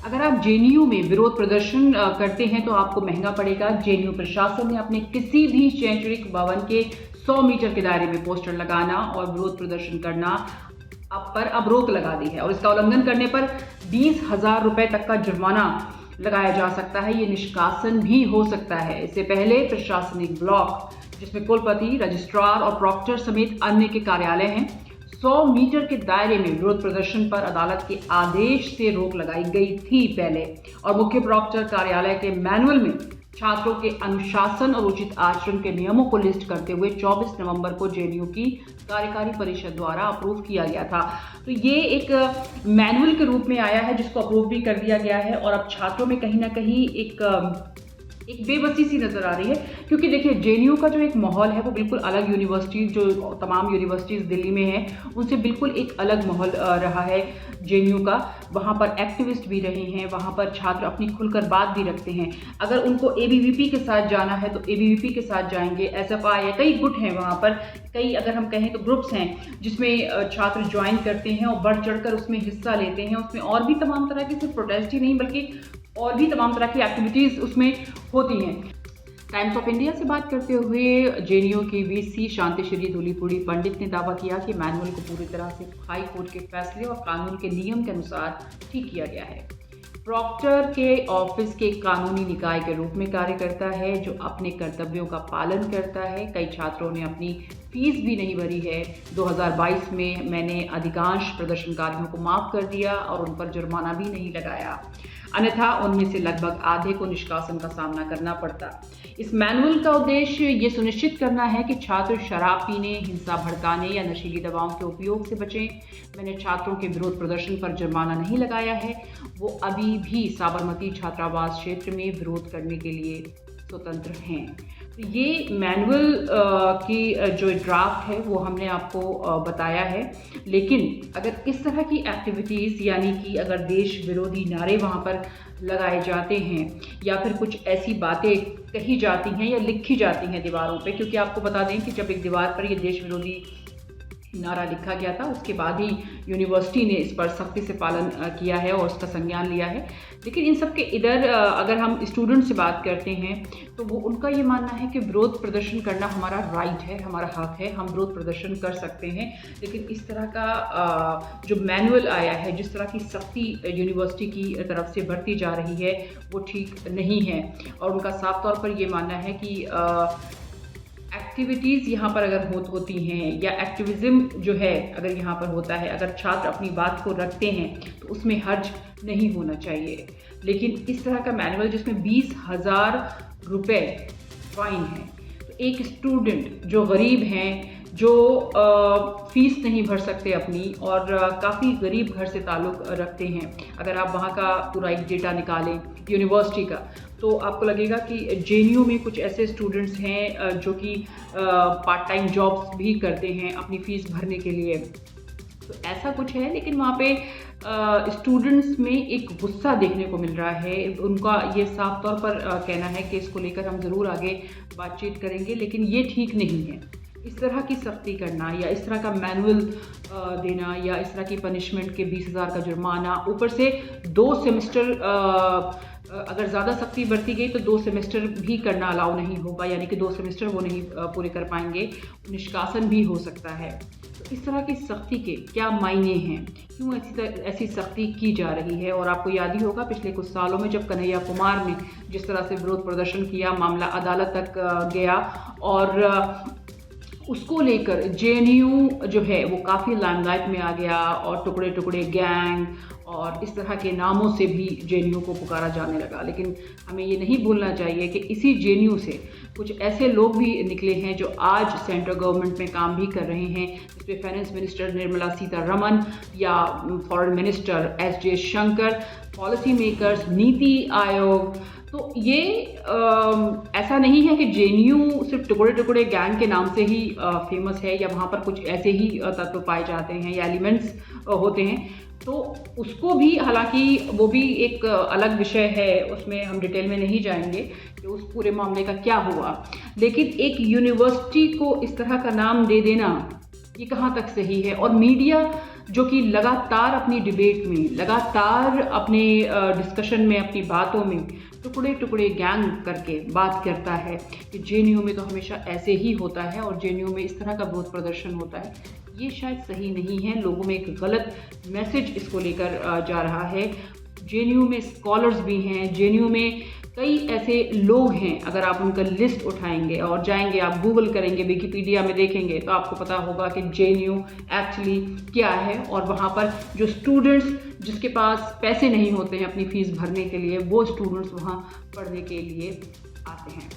अगर आप जेएनयू में विरोध प्रदर्शन करते हैं तो आपको महंगा पड़ेगा। जेएनयू प्रशासन ने अपने किसी भी शैक्षणिक भवन के 100 मीटर के दायरे में पोस्टर लगाना और विरोध प्रदर्शन करना अब रोक लगा दी है और इसका उल्लंघन करने पर 20,000 रुपए तक का जुर्माना लगाया जा सकता है। ये निष्कासन भी हो सकता है। इससे पहले प्रशासनिक ब्लॉक जिसमें कुलपति, रजिस्ट्रार और प्रॉक्टर समेत अन्य के कार्यालय हैं, 100 मीटर के दायरे में विरोध प्रदर्शन पर अदालत के आदेश से रोक लगाई गई थी पहले। और मुख्य प्रॉक्टर कार्यालय के मैनुअल में छात्रों के अनुशासन और उचित आचरण के नियमों को लिस्ट करते हुए 24 नवंबर को जेएनयू की कार्यकारी परिषद द्वारा अप्रूव किया गया था। तो ये एक मैनुअल के रूप में आया है जिसको अप्रूव भी कर दिया गया है और अब छात्रों में कहीं ना कहीं एक बेबसी सी नजर आ रही है, क्योंकि देखिए जेएनयू का जो एक माहौल है वो बिल्कुल अलग, यूनिवर्सिटीज जो तमाम यूनिवर्सिटीज दिल्ली में हैं उनसे बिल्कुल एक अलग माहौल रहा है जेएनयू का। वहाँ पर एक्टिविस्ट भी रहे हैं, वहाँ पर छात्र अपनी खुलकर बात भी रखते हैं। अगर उनको एबीवीपी के साथ जाना है तो एबीवीपी के साथ जाएंगे, एसएफआई या कई गुट हैं वहाँ पर, कई अगर हम कहें तो ग्रुप्स हैं जिसमें छात्र ज्वाइन करते हैं और बढ़ चढ़कर उसमें हिस्सा लेते हैं। उसमें और भी तमाम तरह की सिर्फ प्रोटेस्ट ही नहीं बल्कि और भी तमाम तरह की एक्टिविटीज़ उसमें होती हैं। टाइम्स ऑफ इंडिया से बात करते हुए जेएनयू की वीसी शांतिश्री धूलीपुड़ी पंडित ने दावा किया कि मैनुअल को पूरी तरह से हाई कोर्ट के फैसले और कानून के नियम के अनुसार ठीक किया गया है। प्रॉक्टर के ऑफिस के कानूनी निकाय के रूप में कार्य करता है जो अपने कर्तव्यों का पालन करता है। कई छात्रों ने अपनी फीस भी नहीं भरी है। 2022 में मैंने अधिकांश प्रदर्शनकारियों को माफ़ कर दिया और उन पर जुर्माना भी नहीं लगाया, अन्यथा उनमें से लगभग आधे को निष्कासन का सामना करना पड़ता। इस मैनुअल का उद्देश्य ये सुनिश्चित करना है कि छात्र शराब पीने, हिंसा भड़काने या नशीली दवाओं के उपयोग से बचें। मैंने छात्रों के विरोध प्रदर्शन पर जुर्माना नहीं लगाया है। वो अभी भी साबरमती छात्रावास क्षेत्र में विरोध करने के लिए स्वतंत्र हैं। तो ये मैनुअल की जो ड्राफ्ट है वो हमने आपको बताया है, लेकिन अगर इस तरह की एक्टिविटीज़ यानी कि अगर देश विरोधी नारे वहाँ पर लगाए जाते हैं या फिर कुछ ऐसी बातें कही जाती हैं या लिखी जाती हैं दीवारों पे, क्योंकि आपको बता दें कि जब एक दीवार पर ये देश विरोधी नारा लिखा गया था उसके बाद ही यूनिवर्सिटी ने इस पर सख्ती से पालन किया है और उसका संज्ञान लिया है। लेकिन इन सब के इधर अगर हम स्टूडेंट से बात करते हैं तो वो उनका ये मानना है कि विरोध प्रदर्शन करना हमारा राइट है, हमारा हक है, हम विरोध प्रदर्शन कर सकते हैं। लेकिन इस तरह का जो मैनुअल आया है, जिस तरह की सख्ती यूनिवर्सिटी की तरफ से बढ़ती जा रही है वो ठीक नहीं है। और उनका साफ तौर पर ये मानना है कि एक्टिविटीज़ यहाँ पर अगर होती हैं या एक्टिविज़्म जो है अगर यहाँ पर होता है, अगर छात्र अपनी बात को रखते हैं तो उसमें हर्ज नहीं होना चाहिए। लेकिन इस तरह का मैनुअल जिसमें 20,000 रुपये फाइन है, तो एक स्टूडेंट जो गरीब हैं, जो फीस नहीं भर सकते अपनी और काफ़ी गरीब घर से ताल्लुक़ रखते हैं, अगर आप वहाँ का पूरा एक डेटा निकालें यूनिवर्सिटी का तो आपको लगेगा कि जेएनयू में कुछ ऐसे स्टूडेंट्स हैं जो कि पार्ट टाइम जॉब्स भी करते हैं अपनी फ़ीस भरने के लिए। तो ऐसा कुछ है, लेकिन वहाँ पे स्टूडेंट्स में एक गुस्सा देखने को मिल रहा है। उनका ये साफ तौर पर कहना है कि इसको लेकर हम ज़रूर आगे बातचीत करेंगे, लेकिन ये ठीक नहीं है। इस तरह की सख्ती करना या इस तरह का मैनुअल देना या इस तरह की पनिशमेंट के 20,000 का जुर्माना, ऊपर से 2 सेमेस्टर अगर ज़्यादा सख्ती बरती गई तो 2 सेमेस्टर भी करना अलाउ नहीं होगा, यानी कि 2 सेमेस्टर वो नहीं पूरे कर पाएंगे, निष्कासन भी हो सकता है। तो इस तरह की सख्ती के क्या मायने हैं, क्यों ऐसी सख्ती की जा रही है? और आपको याद ही होगा पिछले कुछ सालों में जब कन्हैया कुमार ने जिस तरह से विरोध प्रदर्शन किया, मामला अदालत तक गया और उसको लेकर जेएनयू जो है वो काफ़ी लाइमलाइट में आ गया और टुकड़े टुकड़े गैंग और इस तरह के नामों से भी जेएनयू को पुकारा जाने लगा। लेकिन हमें ये नहीं भूलना चाहिए कि इसी जेएनयू से कुछ ऐसे लोग भी निकले हैं जो आज सेंट्रल गवर्नमेंट में काम भी कर रहे हैं, जिसमें फाइनेंस मिनिस्टर निर्मला सीतारमण या foreign minister S Jaishankar, policy makers, NITI Aayog. तो ये ऐसा नहीं है कि जेएनयू सिर्फ टुकड़े टुकड़े गैंग के नाम से ही फेमस है या वहाँ पर कुछ ऐसे ही तत्व पाए जाते हैं या एलिमेंट्स होते हैं। तो उसको भी, हालांकि वो भी एक अलग विषय है, उसमें हम डिटेल में नहीं जाएंगे कि उस पूरे मामले का क्या हुआ, लेकिन एक यूनिवर्सिटी को इस तरह का नाम दे देना ये कहाँ तक सही है? और मीडिया जो कि लगातार अपनी डिबेट में, लगातार अपने डिस्कशन में, अपनी बातों में टुकड़े टुकड़े गैंग करके बात करता है कि जेएनयू में तो हमेशा ऐसे ही होता है और जेएनयू में इस तरह का विरोध प्रदर्शन होता है, ये शायद सही नहीं है। लोगों में एक गलत मैसेज इसको लेकर जा रहा है। जेएनयू में स्कॉलर्स भी हैं, जेएनयू में कई ऐसे लोग हैं, अगर आप उनका लिस्ट उठाएंगे और जाएंगे, आप गूगल करेंगे, विकिपीडिया में देखेंगे तो आपको पता होगा कि जेएनयू एक्चुअली क्या है। और वहाँ पर जो स्टूडेंट्स जिसके पास पैसे नहीं होते हैं अपनी फीस भरने के लिए, वो स्टूडेंट्स वहाँ पढ़ने के लिए आते हैं।